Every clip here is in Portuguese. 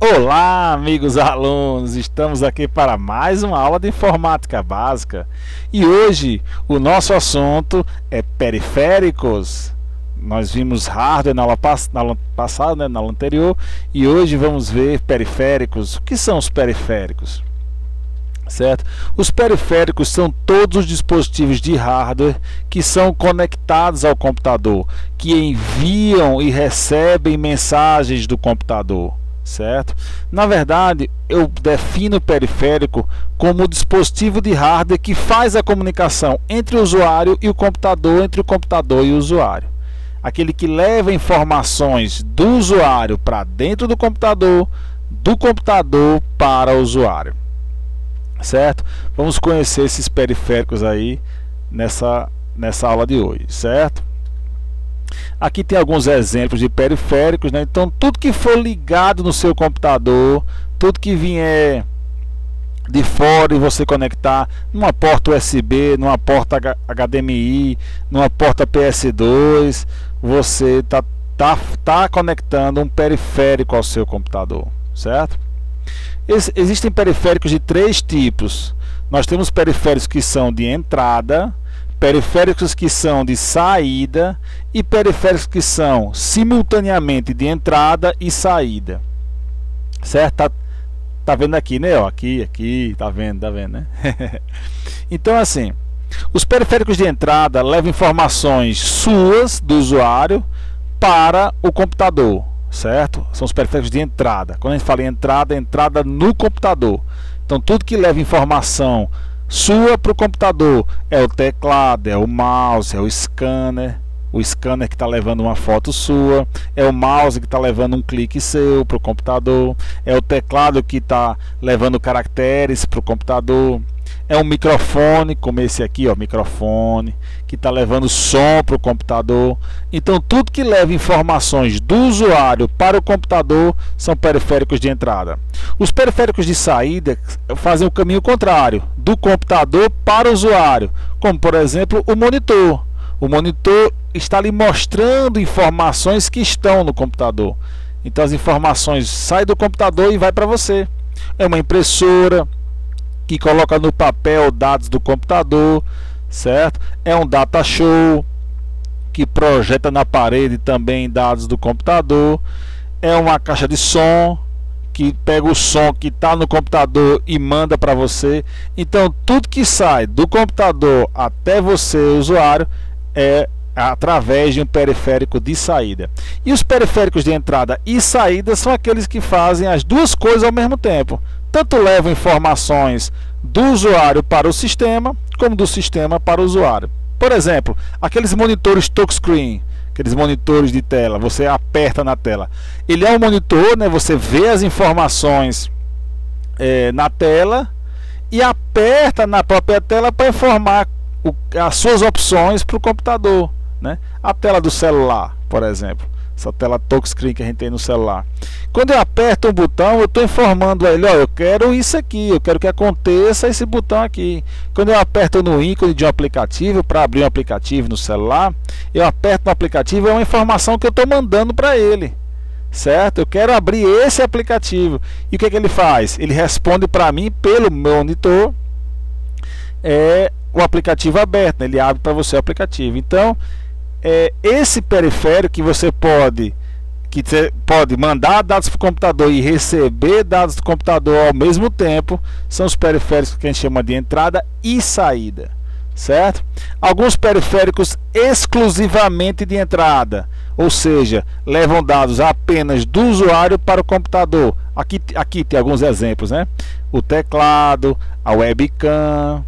Olá, amigos alunos! Estamos aqui para mais uma aula de informática básica e hoje o nosso assunto é periféricos. Nós vimos hardware na aula passada, na aula anterior, e hoje vamos ver periféricos. O que são os periféricos? Certo? Os periféricos são todos os dispositivos de hardware que são conectados ao computador, que enviam e recebem mensagens do computador. Certo? Na verdade, eu defino o periférico como o dispositivo de hardware que faz a comunicação entre o usuário e o computador, entre o computador e o usuário. Aquele que leva informações do usuário para dentro do computador para o usuário. Certo? Vamos conhecer esses periféricos aí nessa aula de hoje, certo? Aqui tem alguns exemplos de periféricos, né? Então tudo que for ligado no seu computador, tudo que vier de fora e você conectar numa porta USB, numa porta HDMI, numa porta PS2, você tá conectando um periférico ao seu computador, certo? Existem periféricos de três tipos. Nós temos periféricos que são de entrada, periféricos que são de saída e periféricos que são simultaneamente de entrada e saída. Certo? Tá vendo aqui, né? Ó, aqui, tá vendo, né? Então, assim, os periféricos de entrada levam informações suas do usuário para o computador, certo? São os periféricos de entrada. Quando a gente fala em entrada, é entrada no computador. Então, tudo que leva informação sua para o computador é o teclado, é o mouse, é o scanner que está levando uma foto sua, é o mouse que está levando um clique seu para o computador, é o teclado que está levando caracteres para o computador, é um microfone, como esse aqui, ó, microfone, que está levando som para o computador. Então tudo que leva informações do usuário para o computador são periféricos de entrada. Os periféricos de saída fazem o caminho contrário, do computador para o usuário, como por exemplo o monitor. O monitor está lhe mostrando informações que estão no computador. Então as informações saem do computador e vai para você. É uma impressora que coloca no papel dados do computador, certo? É um data show que projeta na parede também dados do computador. É uma caixa de som que pega o som que está no computador e manda para você. Então tudo que sai do computador até você, usuário, é através de um periférico de saída. E os periféricos de entrada e saída são aqueles que fazem as duas coisas ao mesmo tempo. Tanto levam informações do usuário para o sistema, como do sistema para o usuário. Por exemplo, aqueles monitores touchscreen, aqueles monitores de tela, você aperta na tela. Ele é um monitor, né? Você vê as informações na tela e aperta na própria tela para informar as suas opções para o computador, né? A tela do celular, por exemplo, essa tela touchscreen que a gente tem no celular. Quando eu aperto um botão, eu estou informando a ele, ó, eu quero isso aqui, eu quero que aconteça esse botão aqui. Quando eu aperto no ícone de um aplicativo, para abrir um aplicativo no celular, eu aperto no aplicativo, é uma informação que eu estou mandando para ele, certo? Eu quero abrir esse aplicativo. E o que ele faz? Ele responde para mim pelo meu monitor, o aplicativo aberto, né? Ele abre para você o aplicativo. Então, esse periférico que você pode mandar dados para o computador e receber dados do computador ao mesmo tempo, são os periféricos que a gente chama de entrada e saída, certo? Alguns periféricos exclusivamente de entrada, ou seja, levam dados apenas do usuário para o computador. Aqui tem alguns exemplos, né? O teclado, a webcam,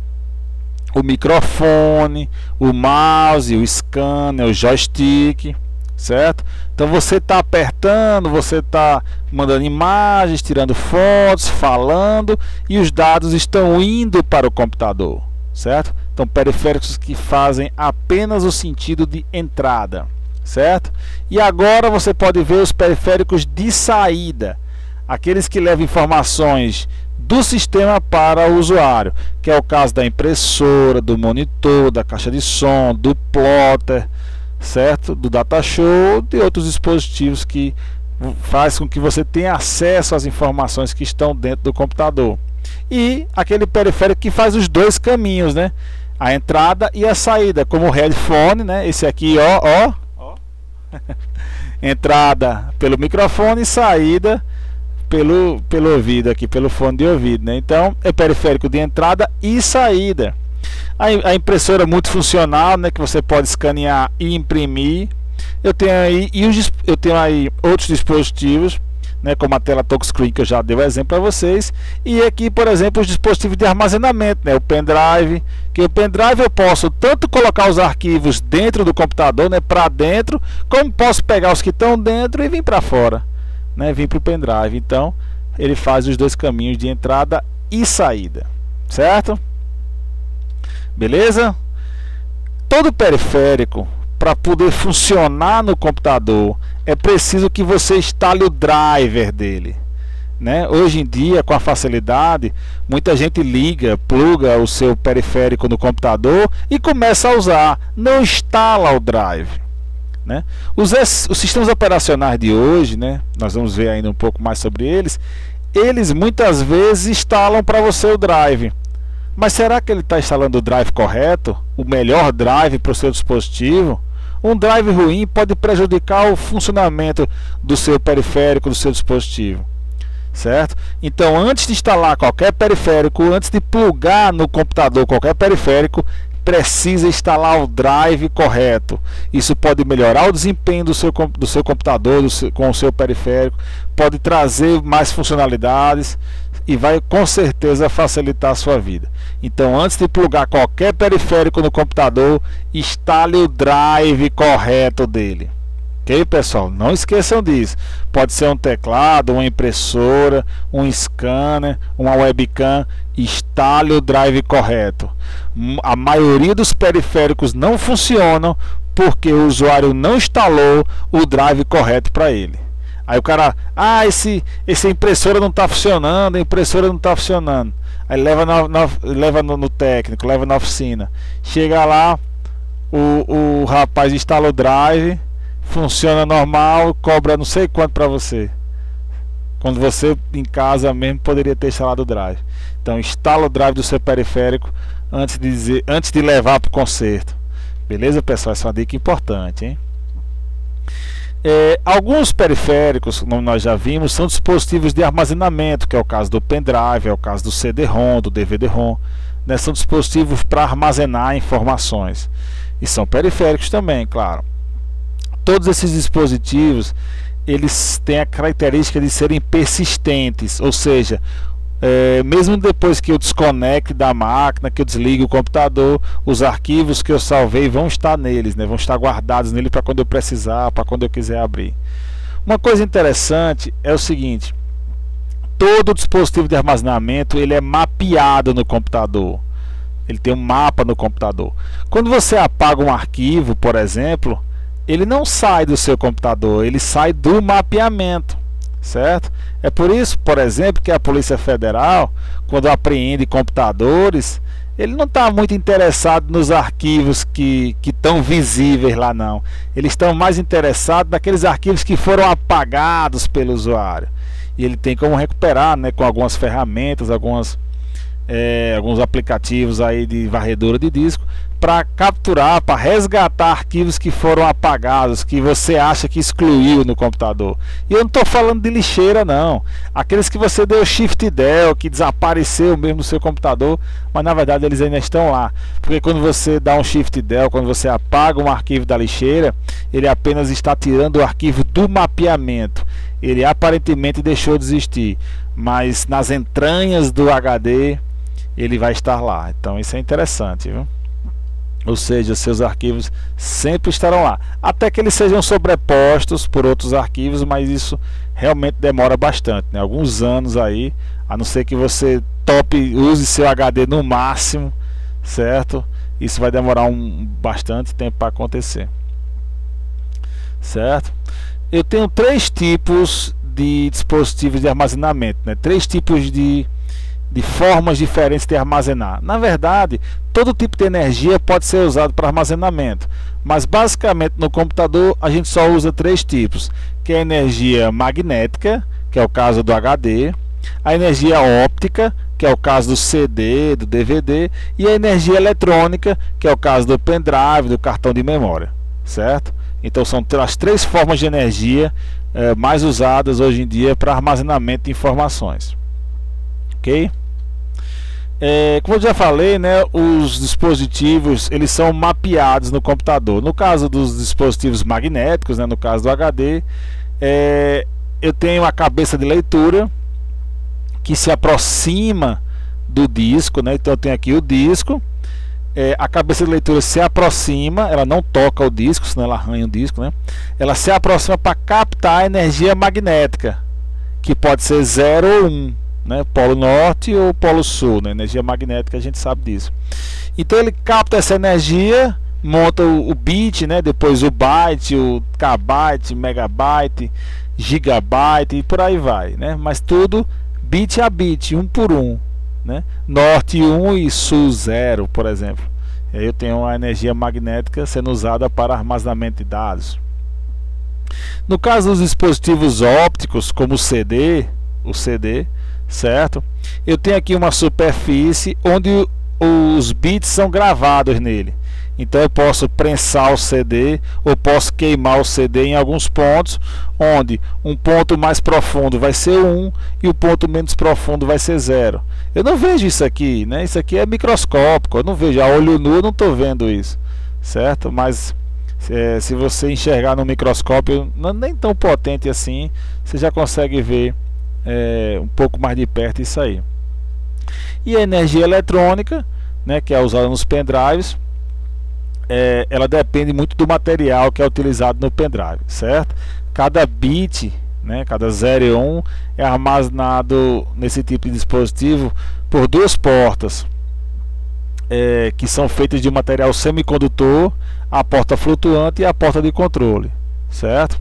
o microfone, o mouse, o scanner, o joystick, certo? Então você está apertando, você está mandando imagens, tirando fotos, falando, e os dados estão indo para o computador, certo? Então periféricos que fazem apenas o sentido de entrada, certo? E agora você pode ver os periféricos de saída, aqueles que levam informações do sistema para o usuário, que é o caso da impressora, do monitor, da caixa de som, do plotter, certo? Do data show, de outros dispositivos que faz com que você tenha acesso às informações que estão dentro do computador. E aquele periférico que faz os dois caminhos, né? A entrada e a saída, como o headphone, né? Esse aqui, ó. Entrada pelo microfone e saída pelo ouvido aqui, pelo fone de ouvido, né? Então é periférico de entrada e saída. A impressora multifuncional, né? Que você pode escanear e imprimir. Eu tenho aí outros dispositivos, né, como a tela touchscreen que eu já dei o exemplo para vocês, e aqui, por exemplo, os dispositivos de armazenamento, né, o pendrive, que o pendrive eu posso tanto colocar os arquivos dentro do computador, né, para dentro, como posso pegar os que estão dentro e vir para fora, né, vir para o pendrive. Então ele faz os dois caminhos de entrada e saída, certo? Beleza? Todo periférico, para poder funcionar no computador, é preciso que você instale o driver dele, né? Hoje em dia, com a facilidade, muita gente pluga o seu periférico no computador e começa a usar, não instala o drive, né? Os sistemas operacionais de hoje, né, nós vamos ver ainda um pouco mais sobre eles muitas vezes instalam para você o drive. Mas será que ele está instalando o drive correto? O melhor drive para o seu dispositivo? Um drive ruim pode prejudicar o funcionamento do seu periférico, do seu dispositivo, certo? Então, antes de instalar qualquer periférico, antes de plugar no computador qualquer periférico, precisa instalar o drive correto. Isso pode melhorar o desempenho do seu computador com o seu periférico, pode trazer mais funcionalidades e vai com certeza facilitar a sua vida. Então, antes de plugar qualquer periférico no computador, instale o drive correto dele. Ok, pessoal? Não esqueçam disso. Pode ser um teclado, uma impressora, um scanner, uma webcam. Instale o drive correto. A maioria dos periféricos não funcionam porque o usuário não instalou o drive correto para ele. Aí o cara, essa impressora não está funcionando, a impressora não está funcionando. Aí leva no técnico, leva na oficina. Chega lá, o rapaz instala o drive, funciona normal, cobra não sei quanto para você. Quando você em casa mesmo poderia ter instalado o drive. Então instala o drive do seu periférico antes de levar para o conserto. Beleza, pessoal? Essa é uma dica importante, hein? Alguns periféricos, como nós já vimos, são dispositivos de armazenamento, que é o caso do pendrive, é o caso do CD-ROM, do DVD-ROM, né? São dispositivos para armazenar informações e são periféricos também, claro. Todos esses dispositivos, eles têm a característica de serem persistentes, ou seja, mesmo depois que eu desconecte da máquina, que eu desligue o computador, os arquivos que eu salvei vão estar neles, né? Vão estar guardados nele para quando eu precisar, para quando eu quiser abrir. Uma coisa interessante é o seguinte: todo dispositivo de armazenamento ele é mapeado no computador. Ele tem um mapa no computador. Quando você apaga um arquivo, por exemplo, ele não sai do seu computador, ele sai do mapeamento, certo? É por isso, por exemplo, que a Polícia Federal, quando apreende computadores, ele não está muito interessado nos arquivos que estão visíveis lá, não. Eles estão mais interessados naqueles arquivos que foram apagados pelo usuário. E ele tem como recuperar, né, com algumas ferramentas, alguns aplicativos aí de varredura de disco, para capturar, para resgatar arquivos que foram apagados, que você acha que excluiu no computador. E eu não estou falando de lixeira, não. Aqueles que você deu Shift Del, que desapareceu mesmo no seu computador, mas na verdade eles ainda estão lá. Porque quando você dá um Shift Del, quando você apaga um arquivo da lixeira, ele apenas está tirando o arquivo do mapeamento. Ele aparentemente deixou de existir, mas nas entranhas do HD ele vai estar lá. Então isso é interessante, viu? Ou seja, seus arquivos sempre estarão lá, até que eles sejam sobrepostos por outros arquivos, mas isso realmente demora bastante, né? Alguns anos aí, a não ser que você use seu HD no máximo, certo? Isso vai demorar bastante tempo para acontecer, certo? Eu tenho três tipos de dispositivos de armazenamento, né? Três tipos de formas diferentes de armazenar. Na verdade, todo tipo de energia pode ser usado para armazenamento, mas basicamente no computador a gente só usa três tipos, que é a energia magnética, que é o caso do HD, a energia óptica, que é o caso do CD, do DVD, e a energia eletrônica, que é o caso do pendrive, do cartão de memória, certo? Então são as 3 formas de energia mais usadas hoje em dia para armazenamento de informações, ok? Como eu já falei, né, os dispositivos eles são mapeados no computador. No caso dos dispositivos magnéticos, né, no caso do HD, eu tenho a cabeça de leitura que se aproxima do disco, né? Então eu tenho aqui o disco, a cabeça de leitura se aproxima, ela não toca o disco, senão ela arranha o disco, né? Ela se aproxima para captar a energia magnética, que pode ser 0 ou 1, né? Polo norte ou polo sul, né? Energia magnética, a gente sabe disso. Então ele capta essa energia, monta o bit, né? Depois o byte, o kbyte, megabyte, gigabyte e por aí vai, né? Mas tudo bit a bit, 1 por 1, né? Norte 1 e sul 0, por exemplo. E aí eu tenho a energia magnética sendo usada para armazenamento de dados. No caso dos dispositivos ópticos, como o CD, certo? Eu tenho aqui uma superfície onde os bits são gravados nele. Então eu posso prensar o CD ou posso queimar o CD em alguns pontos, onde um ponto mais profundo vai ser 1 e o ponto menos profundo vai ser 0. Eu não vejo isso aqui, né? Isso aqui é microscópico, eu não vejo, a olho nu eu não estou vendo isso, certo? Mas se você enxergar no microscópio, nem tão potente assim, você já consegue ver um pouco mais de perto isso aí. E a energia eletrônica, né, que é usada nos pendrives, ela depende muito do material que é utilizado no pendrive, certo? Cada bit, né, cada 0 e 1 é armazenado nesse tipo de dispositivo por 2 portas, que são feitas de material semicondutor, a porta flutuante e a porta de controle, certo?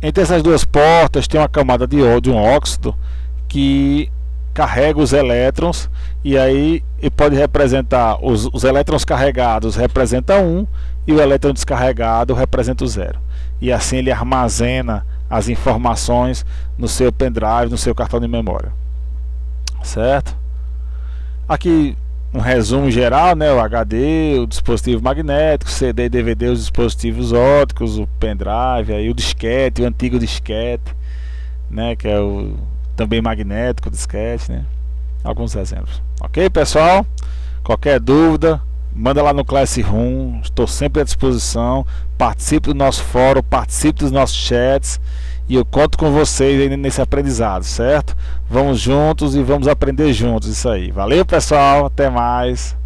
Entre essas 2 portas tem uma camada de um óxido que carrega os elétrons, e aí ele pode representar os elétrons carregados representa 1 e o elétron descarregado representa o 0, e assim ele armazena as informações no seu pendrive, no seu cartão de memória, certo? Aqui um resumo geral, né? O HD, o dispositivo magnético, CD e DVD, os dispositivos ópticos, o pendrive, aí o disquete, o antigo disquete, né? Que é o também magnético, disquete, né? Alguns exemplos. Ok, pessoal? Qualquer dúvida, manda lá no Classroom, estou sempre à disposição. Participe do nosso fórum, participe dos nossos chats, e eu conto com vocês aí nesse aprendizado, certo? Vamos juntos e vamos aprender juntos isso aí. Valeu, pessoal, até mais.